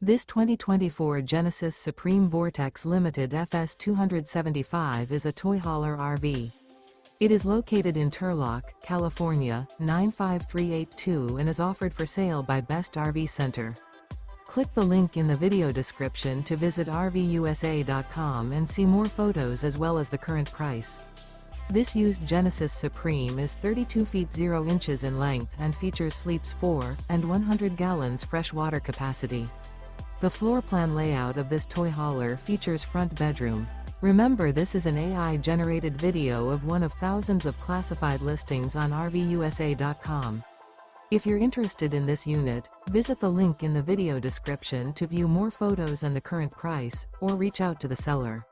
This 2024 Genesis Supreme Vortex Limited FS 275 is a toy hauler RV. It is located in Turlock, California, 95382 and is offered for sale by Best RV Center. Click the link in the video description to visit RVUSA.com and see more photos as well as the current price. This used Genesis Supreme is 32 feet 0 inches in length and features sleeps 4 and 100 gallons fresh water capacity. The floor plan layout of this toy hauler features front bedroom. Remember, this is an AI-generated video of one of thousands of classified listings on RVUSA.com. If you're interested in this unit, visit the link in the video description to view more photos and the current price, or reach out to the seller.